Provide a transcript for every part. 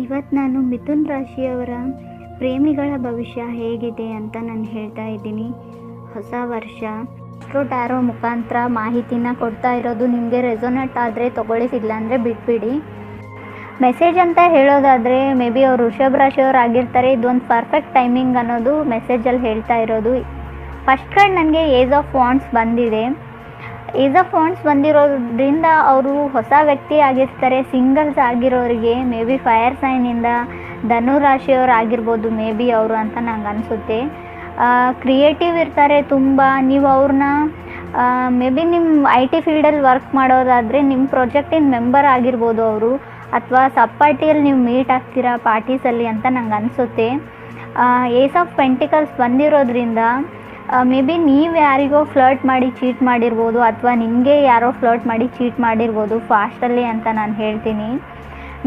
ಇವತ್ತು ನಾನು ಮಿಥುನ್ ರಾಶಿಯವರ ಪ್ರೇಮಿಗಳ ಭವಿಷ್ಯ ಹೇಗಿದೆ ಅಂತ ನಾನು ಹೇಳ್ತಾ ಇದ್ದೀನಿ. ಹೊಸ ವರ್ಷ ಅಸ್ಟ್ರೋ ಟ್ಯಾರೋ ಮುಖಾಂತರ ಮಾಹಿತಿನ ಕೊಡ್ತಾ ಇರೋದು. ನಿಮಗೆ ರೆಸೊನೇಟ್ ಆದರೆ ತೊಗೊಳ್ಳಿ, ಇಲ್ಲಾಂದರೆ ಬಿಟ್ಬಿಡಿ. ಮೆಸೇಜ್ ಅಂತ ಹೇಳೋದಾದರೆ ಮೇ ಬಿ ಅವರು ವೃಷಭ ರಾಶಿಯವರು ಆಗಿರ್ತಾರೆ. ಇದೊಂದು ಪರ್ಫೆಕ್ಟ್ ಟೈಮಿಂಗ್ ಅನ್ನೋದು ಮೆಸೇಜಲ್ಲಿ ಹೇಳ್ತಾ ಇರೋದು. ಫಸ್ಟ್ ಕಾರ್ಡ್ ನನಗೆ ಏಜ್ ಆಫ್ ವಾಂಡ್ಸ್ ಬಂದಿದೆ. ಏಜ್ ಆಫ್ ವಾಂಡ್ಸ್ ಬಂದಿರೋದ್ರಿಂದ ಅವರು ಹೊಸ ವ್ಯಕ್ತಿ ಆಗಿರ್ತಾರೆ. ಸಿಂಗಲ್ಸ್ ಆಗಿರೋರಿಗೆ ಮೇ ಬಿ ಫೈರ್ ಸೈನಿಂದ ಧನು ರಾಶಿಯವರು ಆಗಿರ್ಬೋದು ಮೇ ಬಿ ಅವರು ಅಂತ ನಂಗೆ ಅನಿಸುತ್ತೆ. ಕ್ರಿಯೇಟಿವ್ ಇರ್ತಾರೆ ತುಂಬ. ನೀವು ಅವ್ರನ್ನ ಮೇ ಬಿ ನಿಮ್ಮ ಐ ಟಿ ಫೀಲ್ಡಲ್ಲಿ ವರ್ಕ್ ಮಾಡೋದಾದರೆ ನಿಮ್ಮ ಪ್ರಾಜೆಕ್ಟಿನ ಮೆಂಬರ್ ಆಗಿರ್ಬೋದು ಅವರು, ಅಥವಾ ಸಬ್ ಪಾರ್ಟಿಯಲ್ಲಿ ನೀವು ಮೀಟ್ ಆಗ್ತೀರಾ ಪಾರ್ಟೀಸಲ್ಲಿ ಅಂತ ನಂಗೆ ಅನಿಸುತ್ತೆ. ಏಸ್ ಆಫ್ ಪೆಂಟಿಕಲ್ಸ್ ಬಂದಿರೋದ್ರಿಂದ ಮೇ ಬಿ ನೀವು ಯಾರಿಗೋ ಫ್ಲರ್ಟ್ ಮಾಡಿ ಚೀಟ್ ಮಾಡಿರ್ಬೋದು, ಅಥವಾ ನಿಮಗೆ ಯಾರೋ ಫ್ಲರ್ಟ್ ಮಾಡಿ ಚೀಟ್ ಮಾಡಿರ್ಬೋದು ಫಾಸ್ಟಲ್ಲಿ ಅಂತ ನಾನು ಹೇಳ್ತೀನಿ.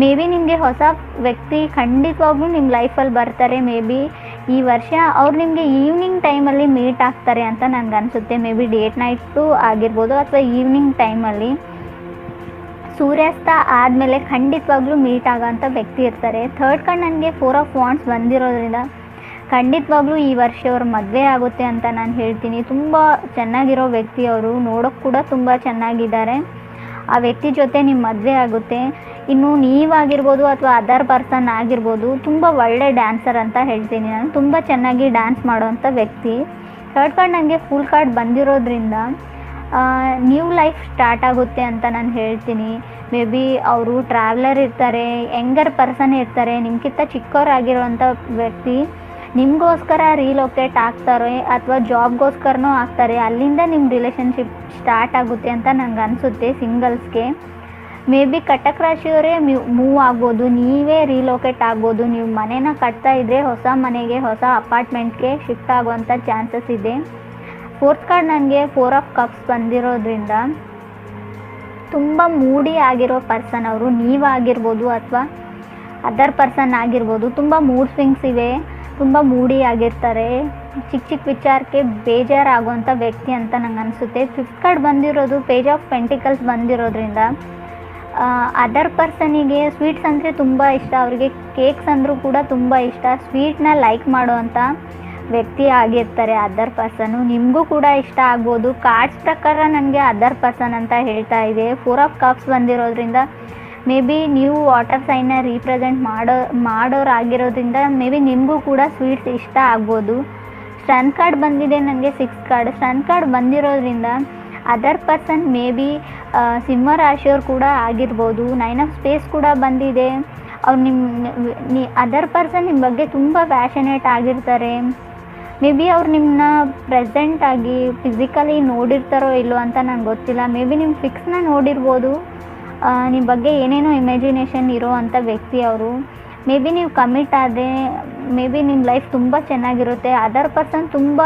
ಮೇ ಬಿ ನಿಮಗೆ ಹೊಸ ವ್ಯಕ್ತಿ ಖಂಡಿತವಾಗ್ಲೂ ನಿಮ್ಮ ಲೈಫಲ್ಲಿ ಬರ್ತಾರೆ. ಮೇ ಬಿ ಈ ವರ್ಷ ಅವ್ರು ನಿಮಗೆ ಈವ್ನಿಂಗ್ ಟೈಮಲ್ಲಿ ಮೀಟ್ ಆಗ್ತಾರೆ ಅಂತ ನನಗೆ ಅನಿಸುತ್ತೆ. ಮೇ ಬಿ ಡೇಟ್ ನೈಟು ಆಗಿರ್ಬೋದು, ಅಥವಾ ಈವ್ನಿಂಗ್ ಟೈಮಲ್ಲಿ ಸೂರ್ಯಾಸ್ತ ಆದಮೇಲೆ ಖಂಡಿತವಾಗ್ಲೂ ಮೀಟ್ ಆಗೋಂಥ ವ್ಯಕ್ತಿ ಇರ್ತಾರೆ. ಥರ್ಡ್ ಕಾರ್ಡ್ ನನಗೆ 4 ಆಫ್ ವಾಂಡ್ಸ್ ಬಂದಿರೋದ್ರಿಂದ ಖಂಡಿತವಾಗ್ಲೂ ಈ ವರ್ಷ ಅವ್ರ ಮದುವೆ ಆಗುತ್ತೆ ಅಂತ ನಾನು ಹೇಳ್ತೀನಿ. ತುಂಬ ಚೆನ್ನಾಗಿರೋ ವ್ಯಕ್ತಿ ಅವರು, ನೋಡೋಕ್ಕೆ ಕೂಡ ತುಂಬ ಚೆನ್ನಾಗಿದ್ದಾರೆ. ಆ ವ್ಯಕ್ತಿ ಜೊತೆ ನಿಮ್ಮ ಮದುವೆ ಆಗುತ್ತೆ. ಇನ್ನು ನೀವಾಗಿರ್ಬೋದು ಅಥವಾ ಅದರ್ ಪರ್ಸನ್ ಆಗಿರ್ಬೋದು, ತುಂಬ ಒಳ್ಳೆ ಡ್ಯಾನ್ಸರ್ ಅಂತ ಹೇಳ್ತೀನಿ ನಾನು. ತುಂಬ ಚೆನ್ನಾಗಿ ಡ್ಯಾನ್ಸ್ ಮಾಡೋವಂಥ ವ್ಯಕ್ತಿ. ಥರ್ಡ್ ಕಾರ್ಡ್ ನನಗೆ ಫುಲ್ ಕಾರ್ಡ್ ಬಂದಿರೋದ್ರಿಂದ ನ್ಯೂ ಲೈಫ್ ಸ್ಟಾರ್ಟ್ ಆಗುತ್ತೆ ಅಂತ ನಾನು ಹೇಳ್ತೀನಿ. ಮೇ ಬಿ ಅವರು ಟ್ರಾವೆಲರ್ ಇರ್ತಾರೆ, ಯಂಗರ್ ಪರ್ಸನ್ ಇರ್ತಾರೆ, ನಿಮ್ಗಿಂತ ಚಿಕ್ಕವರಾಗಿರೋವಂಥ ವ್ಯಕ್ತಿ ನಿಮಗೋಸ್ಕರ ರೀಲೊಕೇಟ್ ಆಗ್ತಾರೆ ಅಥವಾ ಜಾಬ್ಗೋಸ್ಕರನೂ ಆಗ್ತಾರೆ. ಅಲ್ಲಿಂದ ನಿಮ್ಮ ರಿಲೇಷನ್ಶಿಪ್ ಸ್ಟಾರ್ಟ್ ಆಗುತ್ತೆ ಅಂತ ನನಗೆ ಅನಿಸುತ್ತೆ. ಸಿಂಗಲ್ಸ್ಗೆ ಮೇ ಬಿ ಕಟಕ್ ರಾಶಿಯವರೇ ಮೂವ್ ಆಗ್ಬೋದು, ನೀವೇ ರೀಲೊಕೇಟ್ ಆಗ್ಬೋದು. ನೀವು ಮನೇನ ಕಟ್ತಾ ಇದ್ದರೆ ಹೊಸ ಮನೆಗೆ, ಹೊಸ ಅಪಾರ್ಟ್ಮೆಂಟ್ಗೆ ಶಿಫ್ಟ್ ಆಗುವಂಥ ಚಾನ್ಸಸ್ ಇದೆ. ಫೋರ್ತ್ ಕಾರ್ಡ್ ನನಗೆ 4 ಆಫ್ ಕಪ್ಸ್ ಬಂದಿರೋದ್ರಿಂದ ತುಂಬ ಮೂಡಿ ಆಗಿರೋ ಪರ್ಸನ್ ಅವರು, ನೀವಾಗಿರ್ಬೋದು ಅಥವಾ ಅದರ್ ಪರ್ಸನ್ ಆಗಿರ್ಬೋದು. ತುಂಬ ಮೂಡ್ ಸ್ವಿಂಗ್ಸ್ ಇವೆ, ತುಂಬ ಮೂಡಿ ಆಗಿರ್ತಾರೆ. ಚಿಕ್ಕ ಚಿಕ್ಕ ವಿಚಾರಕ್ಕೆ ಬೇಜಾರಾಗುವಂಥ ವ್ಯಕ್ತಿ ಅಂತ ನಂಗೆ ಅನಿಸುತ್ತೆ. ಫಿಫ್ತ್ ಕಾರ್ಡ್ ಬಂದಿರೋದು ಪೇಜ್ ಆಫ್ ಪೆಂಟಿಕಲ್ಸ್ ಬಂದಿರೋದ್ರಿಂದ ಅದರ್ ಪರ್ಸನಿಗೆ ಸ್ವೀಟ್ಸ್ ಅಂದರೆ ತುಂಬ ಇಷ್ಟ. ಅವರಿಗೆ ಕೇಕ್ಸ್ ಅಂದರೂ ಕೂಡ ತುಂಬ ಇಷ್ಟ. ಸ್ವೀಟ್ನ ಲೈಕ್ ಮಾಡುವಂಥ ವ್ಯಕ್ತಿ ಆಗಿರ್ತಾರೆ ಅದರ್ ಪರ್ಸನು. ನಿಮಗೂ ಕೂಡ ಇಷ್ಟ ಆಗ್ಬೋದು. ಕಾರ್ಡ್ಸ್ ಪ್ರಕಾರ ನನಗೆ ಅದರ್ ಪರ್ಸನ್ ಅಂತ ಹೇಳ್ತಾ ಇದೆ. 4 ಆಫ್ ಕಪ್ಸ್ ಬಂದಿರೋದ್ರಿಂದ ಮೇ ಬಿ ನೀವು ವಾಟರ್ ಸೈನ್ನ ರೀಪ್ರೆಸೆಂಟ್ ಮಾಡೋರಾಗಿರೋದ್ರಿಂದ ಮೇ ಬಿ ನಿಮಗೂ ಕೂಡ ಸ್ವೀಟ್ಸ್ ಇಷ್ಟ ಆಗ್ಬೋದು. ಸ್ಟ್ರನ್ ಕಾರ್ಡ್ ಬಂದಿದೆ ನನಗೆ 6 ಕಾರ್ಡ್. ಸ್ಟ್ರನ್ ಕಾರ್ಡ್ ಬಂದಿರೋದ್ರಿಂದ ಅದರ್ ಪರ್ಸನ್ ಮೇ ಬಿ ಸಿಂಹ ರಾಶಿಯವ್ರು ಕೂಡ ಆಗಿರ್ಬೋದು. 9 ಆಫ್ ಸ್ಪೇಸ್ ಕೂಡ ಬಂದಿದೆ. ಅವ್ರು ಅದರ್ ಪರ್ಸನ್ ನಿಮ್ಮ ಬಗ್ಗೆ ತುಂಬ ಪ್ಯಾಷನೇಟ್ ಆಗಿರ್ತಾರೆ. ಮೇ ಬಿ ಅವ್ರು ನಿಮ್ಮನ್ನ ಪ್ರೆಸೆಂಟಾಗಿ ಫಿಸಿಕಲಿ ನೋಡಿರ್ತಾರೋ ಇಲ್ಲೋ ಅಂತ ನಂಗೆ ಗೊತ್ತಿಲ್ಲ. ಮೇ ಬಿ ನಿಮ್ಮ ಫಿಕ್ಸ್ನ ನೋಡಿರ್ಬೋದು. ನಿಮ್ಮ ಬಗ್ಗೆ ಏನೇನೋ ಇಮ್ಯಾಜಿನೇಷನ್ ಇರೋ ಅಂಥ ವ್ಯಕ್ತಿ ಅವರು. ಮೇ ಬಿ ನೀವು ಕಮಿಟ್ ಆದರೆ ಮೇ ಬಿ ನಿಮ್ಮ ಲೈಫ್ ತುಂಬ ಚೆನ್ನಾಗಿರುತ್ತೆ. ಅದರ್ ಪರ್ಸನ್ ತುಂಬ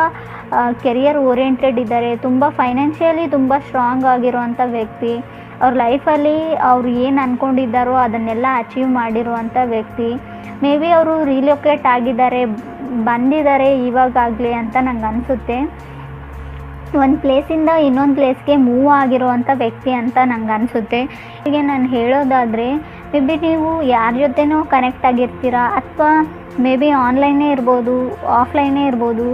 ಕೆರಿಯರ್ ಓರಿಯೆಂಟೆಡ್ ಇದ್ದಾರೆ, ತುಂಬ ಫೈನಾನ್ಷಿಯಲಿ ತುಂಬ ಸ್ಟ್ರಾಂಗ್ ಆಗಿರೋವಂಥ ವ್ಯಕ್ತಿ. ಅವ್ರ ಲೈಫಲ್ಲಿ ಅವ್ರು ಏನು ಅಂದ್ಕೊಂಡಿದ್ದಾರೋ ಅದನ್ನೆಲ್ಲ ಅಚೀವ್ ಮಾಡಿರುವಂಥ ವ್ಯಕ್ತಿ. ಮೇ ಬಿ ಅವರು ರೀಲೊಕೇಟ್ ಆಗಿದ್ದಾರೆ, ಬಂದಿದ್ದಾರೆ ಇವಾಗಲೇ ಅಂತ ನಂಗೆ ಅನಿಸುತ್ತೆ. ಒಂದು ಪ್ಲೇಸಿಂದ ಇನ್ನೊಂದು ಪ್ಲೇಸ್ಗೆ ಮೂವ್ ಆಗಿರುವಂಥ ವ್ಯಕ್ತಿ ಅಂತ ನಂಗೆ ಅನಿಸುತ್ತೆ. ಹೀಗೆ ನಾನು ಹೇಳೋದಾದರೆ ಮೇ ಬಿ ನೀವು ಯಾರ ಜೊತೆನೂ ಕನೆಕ್ಟ್ ಆಗಿರ್ತೀರಾ, ಅಥವಾ ಮೇ ಬಿ ಆನ್ಲೈನೇ ಇರ್ಬೋದು, ಆಫ್ಲೈನೇ ಇರ್ಬೋದು.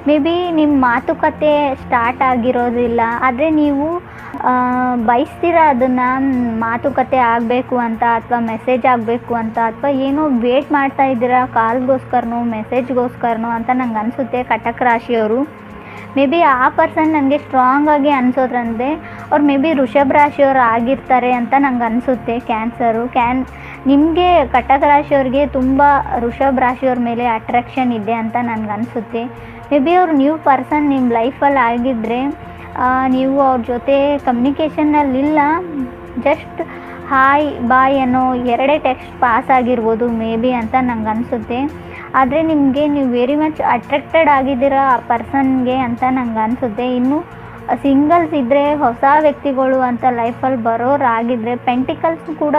ಮೇ ಬಿ ನಿಮ್ಮ ಮಾತುಕತೆ ಸ್ಟಾರ್ಟ್ ಆಗಿರೋದಿಲ್ಲ, ಆದರೆ ನೀವು ಬಯಸ್ತೀರಾ ಅದನ್ನು ಮಾತುಕತೆ ಆಗಬೇಕು ಅಂತ, ಅಥವಾ ಮೆಸೇಜ್ ಆಗಬೇಕು ಅಂತ, ಅಥವಾ ಏನೋ ವೇಟ್ ಮಾಡ್ತಾ ಇದ್ದೀರಾ ಕಾಲ್ಗೋಸ್ಕರನೋ ಮೆಸೇಜ್ಗೋಸ್ಕರನೋ ಅಂತ ನಂಗೆ ಅನಿಸುತ್ತೆ. ಕಟಕ್ ರಾಶಿಯವರು ಮೇ ಬಿ ಆ ಪರ್ಸನ್ ನನಗೆ ಸ್ಟ್ರಾಂಗ್ ಆಗಿ ಅನಿಸೋದ್ರಂದರೆ ಅವ್ರು ಮೇ ಬಿ ವೃಷಭ ರಾಶಿಯವರು ಆಗಿರ್ತಾರೆ ಅಂತ ನಂಗೆ ಅನಿಸುತ್ತೆ. ಕ್ಯಾನ್ಸರು ನಿಮಗೆ ಕಟಕ್ ರಾಶಿಯವ್ರಿಗೆ ತುಂಬ ವೃಷಭ ರಾಶಿಯವ್ರ ಮೇಲೆ ಅಟ್ರಾಕ್ಷನ್ ಇದೆ ಅಂತ ನನಗೆ ಅನಿಸುತ್ತೆ. ಮೇ ಬಿ ಅವ್ರು ನ್ಯೂ ಪರ್ಸನ್ ನಿಮ್ಮ ಲೈಫಲ್ಲಿ ಆಗಿದ್ದರೆ ನೀವು ಅವ್ರ ಜೊತೆ ಕಮ್ಯುನಿಕೇಷನ್ನಲ್ಲಿಲ್ಲ, ಜಸ್ಟ್ ಹಾಯ್ ಬಾಯ್ ಅನ್ನೋ 2 ಟೆಕ್ಸ್ಟ್ ಪಾಸ್ ಆಗಿರ್ಬೋದು ಮೇ ಬಿ ಅಂತ ನಂಗೆ ಅನಿಸುತ್ತೆ. ಆದರೆ ನೀವು ವೆರಿ ಮಚ್ ಅಟ್ರಾಕ್ಟೆಡ್ ಆಗಿದ್ದೀರಾ ಆ ಪರ್ಸನ್ಗೆ ಅಂತ ನಂಗೆ ಅನಿಸುತ್ತೆ. ಇನ್ನು ಸಿಂಗಲ್ಸ್ ಇದ್ದರೆ ಹೊಸ ವ್ಯಕ್ತಿಗಳು ಅಂತ ಲೈಫಲ್ಲಿ ಬರೋರಾಗಿದ್ದರೆ ಪೆಂಟಿಕಲ್ಸ್ ಕೂಡ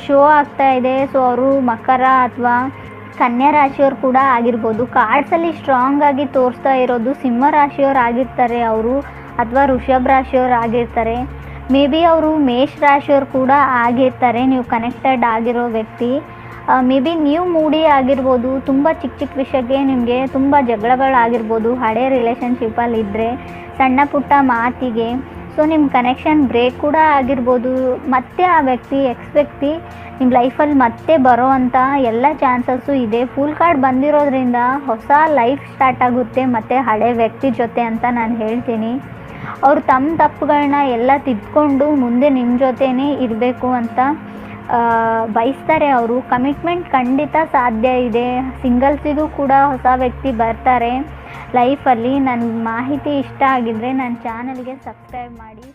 ಶೋ ಆಗ್ತಾ ಇದೆ. ಸೊ ಅವರು ಮಕರ ಅಥವಾ ಕನ್ಯಾ ರಾಶಿಯವ್ರು ಕೂಡ ಆಗಿರ್ಬೋದು. ಕಾರ್ಡ್ಸಲ್ಲಿ ಸ್ಟ್ರಾಂಗ್ ಆಗಿ ತೋರಿಸ್ತಾ ಇರೋದು ಸಿಂಹ ರಾಶಿಯವ್ರು ಆಗಿರ್ತಾರೆ ಅವರು, ಅಥವಾ ವೃಷಭ ರಾಶಿಯವ್ರು ಆಗಿರ್ತಾರೆ. ಮೇ ಬಿ ಅವರು ಮೇಷ ರಾಶಿಯವ್ರು ಕೂಡ ಆಗಿರ್ತಾರೆ, ನೀವು ಕನೆಕ್ಟೆಡ್ ಆಗಿರೋ ವ್ಯಕ್ತಿ. ಮೇ ಬಿ ನೀವು ಮೂಡಿ ಆಗಿರ್ಬೋದು, ತುಂಬ ಚಿಕ್ಕ ಚಿಕ್ಕ ವಿಷಯಕ್ಕೆ ನಿಮಗೆ ತುಂಬ ಜಗಳಗಳಾಗಿರ್ಬೋದು ಹಳೆ ರಿಲೇಷನ್ಶಿಪ್ಪಲ್ಲಿ ಇದ್ದರೆ, ಸಣ್ಣ ಪುಟ್ಟ ಮಾತಿಗೆ. ಸೊ ನಿಮ್ಮ ಕನೆಕ್ಷನ್ ಬ್ರೇಕ್ ಕೂಡ ಆಗಿರ್ಬೋದು. ಮತ್ತೆ ಆ ವ್ಯಕ್ತಿ ವ್ಯಕ್ತಿ ನಿಮ್ಮ ಲೈಫಲ್ಲಿ ಮತ್ತೆ ಬರೋ ಅಂಥ ಎಲ್ಲ ಚಾನ್ಸಸ್ಸು ಇದೆ. ಫುಲ್ ಕಾರ್ಡ್ ಬಂದಿರೋದ್ರಿಂದ ಹೊಸ ಲೈಫ್ ಸ್ಟಾರ್ಟ್ ಆಗುತ್ತೆ ಮತ್ತು ಹಳೆ ವ್ಯಕ್ತಿ ಜೊತೆ ಅಂತ ನಾನು ಹೇಳ್ತೀನಿ. ಅವರು ತಮ್ಮ ತಪ್ಪುಗಳನ್ನ ಎಲ್ಲ ತಿದ್ಕೊಂಡು ಮುಂದೆ ನಿಮ್ಮ ಜೊತೆನೇ ಇರಬೇಕು ಅಂತ ಬಯಸ್ತಾರೆ. ಅವರು ಕಮಿಟ್ಮೆಂಟ್ ಖಂಡಿತ ಸಾಧ್ಯ ಇದೆ. ಸಿಂಗಲ್ಸಿಗೂ ಕೂಡ ಹೊಸ ವ್ಯಕ್ತಿ ಬರ್ತಾರೆ ಲೈಫಲ್ಲಿ. ನನ್ನ ಮಾಹಿತಿ ಇಷ್ಟ ಆಗಿದ್ದರೆ ನನ್ನ ಚಾನಲ್ಗೆ ಸಬ್ಸ್ಕ್ರೈಬ್ ಮಾಡಿ.